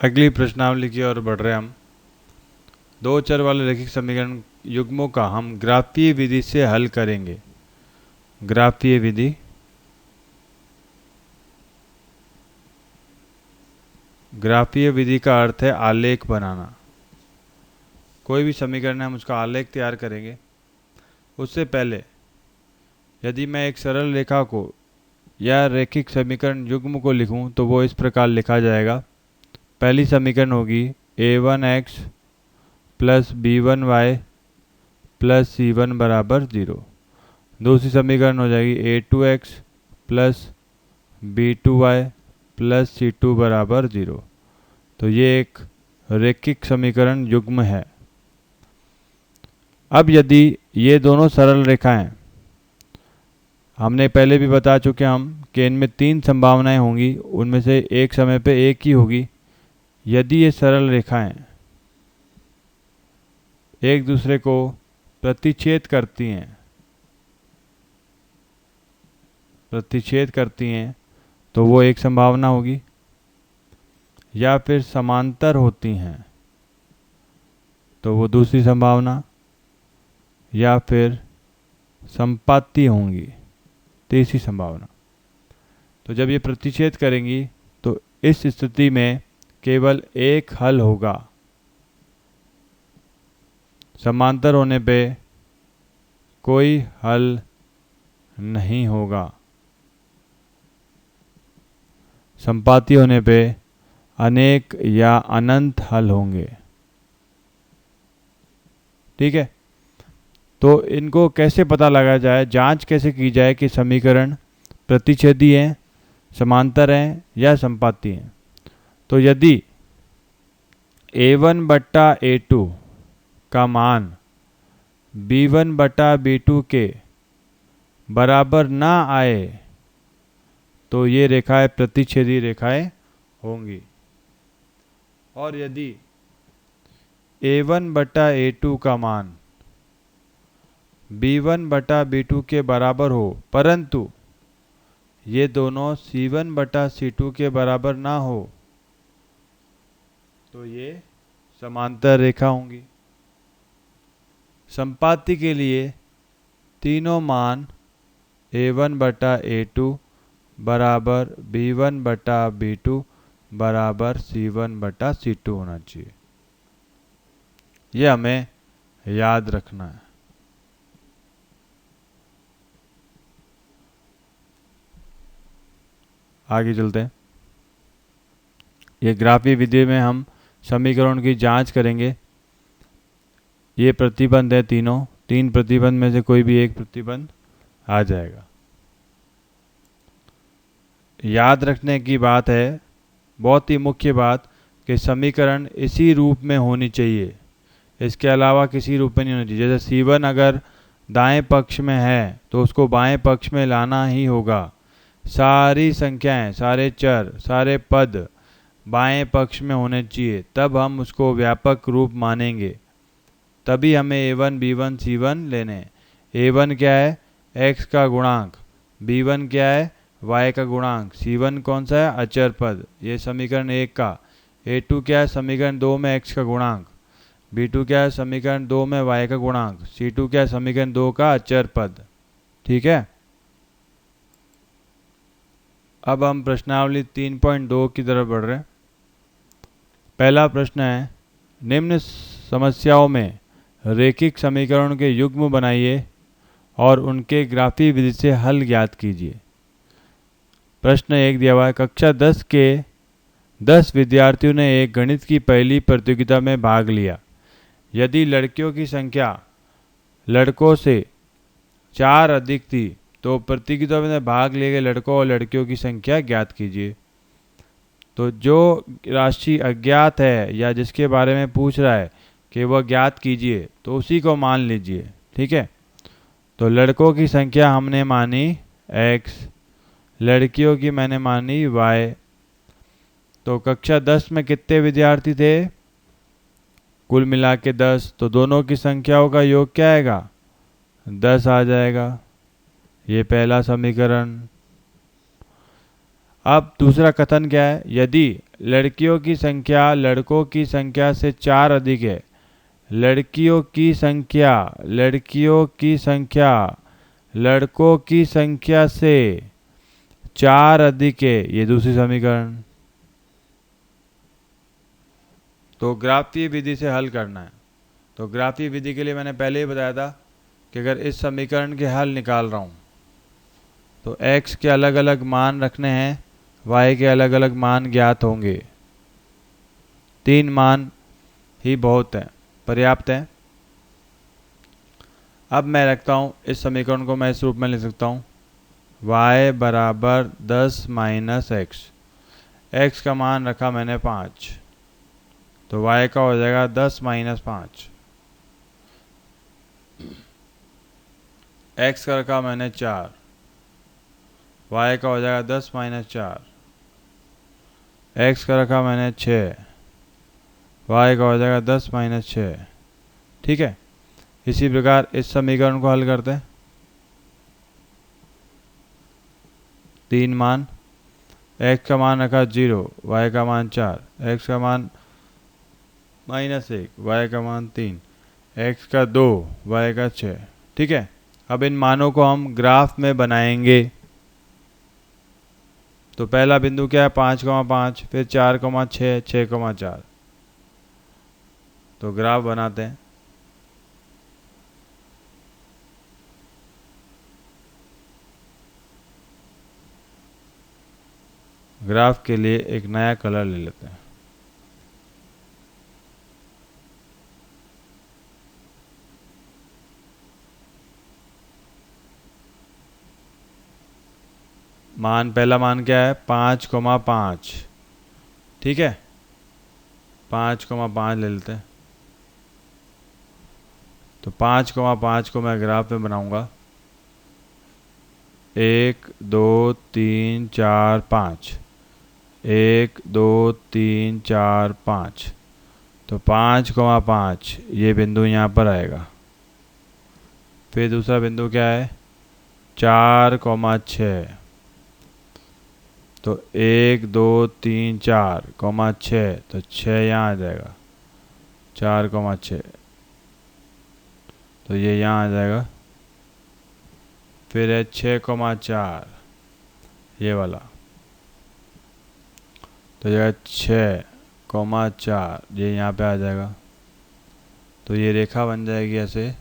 अगली प्रश्नावली की ओर बढ़ रहे हैं हम। दो चर वाले रैखिक समीकरण युग्मों का हम ग्राफीय विधि से हल करेंगे। ग्राफीय विधि, ग्राफीय विधि का अर्थ है आलेख बनाना। कोई भी समीकरण है हम उसका आलेख तैयार करेंगे। उससे पहले यदि मैं एक सरल रेखा को या रैखिक समीकरण युग्म को लिखूं तो वो इस प्रकार लिखा जाएगा। पहली समीकरण होगी a1x plus b1y plus c1 बराबर 0। दूसरी समीकरण हो जाएगी a2x plus b2y plus c2 बराबर 0। तो ये एक रैखिक समीकरण युग्म है। अब यदि ये दोनों सरल रेखाएं, हमने पहले भी बता चुके हम कि इनमें 3 संभावनाएं होंगी, उनमें से एक समय पे एक ही होगी। यदि ये सरल रेखाएं एक दूसरे को प्रतिच्छेद करती हैं तो वो एक संभावना होगी, या फिर समांतर होती हैं तो वो दूसरी संभावना, या फिर संपाती होंगी तीसरी संभावना। तो जब ये प्रतिच्छेद करेंगी तो इस स्थिति में केवल एक हल होगा। समांतर होने पे कोई हल नहीं होगा। संपाती होने पे अनेक या अनंत हल होंगे। ठीक है, तो इनको कैसे पता लगाया जाए, जांच कैसे की जाए कि समीकरण प्रतिच्छेदी हैं, समांतर हैं या संपाती हैं। तो यदि a1 बट्टा a2 का मान b1 बटा b2 के बराबर ना आए तो ये रेखाएं प्रतिच्छेदी रेखाएं होंगी। और यदि a1 बटा a2 का मान b1 बटा b2 के बराबर हो, परंतु ये दोनों c1 बटा c2 के बराबर ना हो, तो ये समांतर रेखा होंगी। संपाती के लिए तीनों मान a1 बटा a2 बराबर b1 बटा b2 बराबर c1 बटा c2 होना चाहिए। ये हमें याद रखना है। आगे चलते हैं। ये ग्राफीय विधि में हम समीकरण की जांच करेंगे। ये प्रतिबंध है तीनों, 3 प्रतिबंध में से कोई भी एक प्रतिबंध आ जाएगा। याद रखने की बात है, बहुत ही मुख्य बात, कि समीकरण इसी रूप में होनी चाहिए, इसके अलावा किसी रूप में नहीं होनी चाहिए। जैसे C1 अगर दाएं पक्ष में है तो उसको बाएं पक्ष में लाना ही होगा। सारी संख्याएं, सारे चर, सारे पद बाएं पक्ष में होने चाहिए, तब हम उसको व्यापक रूप मानेंगे। तभी हमें a1 b1 c1 लेने। a1 क्या है? x का गुणांक। b1 क्या है? y का गुणांक। c1 कौन सा है? अचर पद। ये समीकरण 1 का। a2 क्या है? समीकरण 2 में x का गुणांक। b2 क्या है? समीकरण 2 में y का गुणांक। c2 क्या है? समीकरण 2 का अचर पद। ठीक है, अब हम प्रश्नावली 3.2 की तरफ बढ़ रहे हैं। पहला प्रश्न है, निम्न समस्याओं में रैखिक समीकरणों के युग्म बनाइए और उनके ग्राफीय विधि से हल ज्ञात कीजिए। प्रश्न 1 दिया हुआ है, कक्षा 10 के 10 विद्यार्थियों ने एक गणित की पहली प्रतियोगिता में भाग लिया। यदि लड़कियों की संख्या लड़कों से 4 अधिक थी तो प्रतियोगिता में भाग लिए गए लड़कों और लड़कियों की संख्या ज्ञात कीजिए। तो जो राशि अज्ञात है या जिसके बारे में पूछ रहा है कि वह ज्ञात कीजिए, तो उसी को मान लीजिए। ठीक है, तो लड़कों की संख्या हमने मानी x, लड़कियों की मैंने मानी y। तो कक्षा 10 में कितने विद्यार्थी थे? कुल मिला के 10। तो दोनों की संख्याओं का योग क्या आएगा? 10 आ जाएगा। ये पहला समीकरण। अब दूसरा कथन क्या है, यदि लड़कियों की संख्या लड़कों की संख्या से 4 अधिक है, लड़कियों की संख्या लड़कों की संख्या से 4 अधिक है, ये दूसरी समीकरण। तो ग्राफीय विधि से हल करना है। तो ग्राफीय विधि के लिए मैंने पहले ही बताया था कि अगर इस समीकरण के हल निकाल रहा हूँ तो x के अलग अलग मान रखने हैं, y के अलग अलग मान ज्ञात होंगे। 3 मान ही बहुत है, पर्याप्त है। अब मैं रखता हूँ इस समीकरण को, मैं इस रूप में लिख सकता हूँ y बराबर 10 माइनस x का मान रखा मैंने 5, तो y का हो जाएगा 10 माइनस 5। x का रखा मैंने 4, y का हो जाएगा 10 माइनस 4। x का रखा मैंने 6, y का हो जाएगा 10 माइनस 6। ठीक है, इसी प्रकार इस समीकरण को हल करते हैं। 3 मान, x का मान रखा 0, y का मान 4, x का मान -1, y का मान 3, x का 2, y का 6। ठीक है, अब इन मानों को हम ग्राफ में बनाएंगे। तो पहला बिंदु क्या है, 5,5, फिर 4,6, 6,4। तो ग्राफ बनाते हैं। ग्राफ के लिए एक नया कलर ले लेते हैं। पहला मान क्या है, 5,5। ठीक है, 5,5 ले लेते हैं। तो 5,5 को मैं ग्राफ में बनाऊंगा। 1 2 3 4 5, 1 2 3 4 5। तो 5,5 ये बिंदु यहाँ पर आएगा। फिर दूसरा बिंदु क्या है, 4,6। तो 1 2 3 4,6, तो 6 यहाँ आ जाएगा, 4,6। तो ये यहाँ आ जाएगा। फिर है 6,4 ये वाला, तो ये 6,4 ये यहाँ पे आ जाएगा। तो ये रेखा बन जाएगी ऐसे।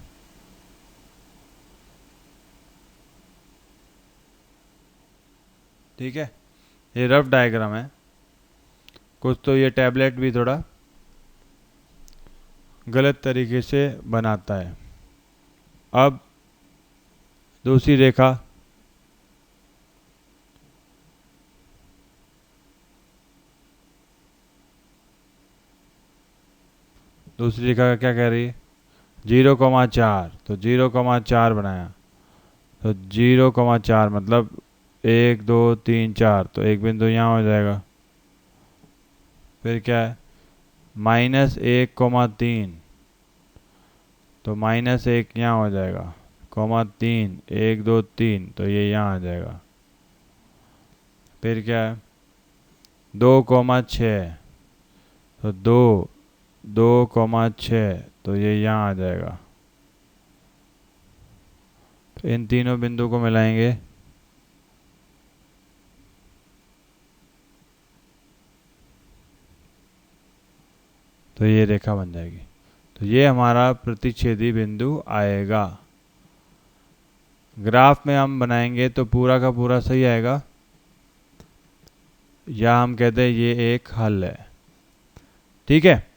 ठीक है, ये रफ डायग्राम है। कुछ तो ये टैबलेट भी थोड़ा गलत तरीके से बनाता है। अब दूसरी रेखा, क्या कह रही है, 0,4। तो 0,4 बनाया। तो 0,4 मतलब 1 2 3 4, तो एक बिंदु यहाँ हो जाएगा। फिर क्या है, -1,3, तो -1 यहाँ हो जाएगा, -3, 1 2 3, तो ये यहाँ आ जाएगा। फिर क्या है, 2,6, तो 2,6, तो ये यहाँ आ जाएगा। तो इन तीनों बिंदु को मिलाएंगे। तो ये रेखा बन जाएगी। तो ये हमारा प्रतिच्छेदी बिंदु आएगा। ग्राफ में हम बनाएंगे तो पूरा का पूरा सही आएगा, या हम कहते हैं ये एक हल है। ठीक है।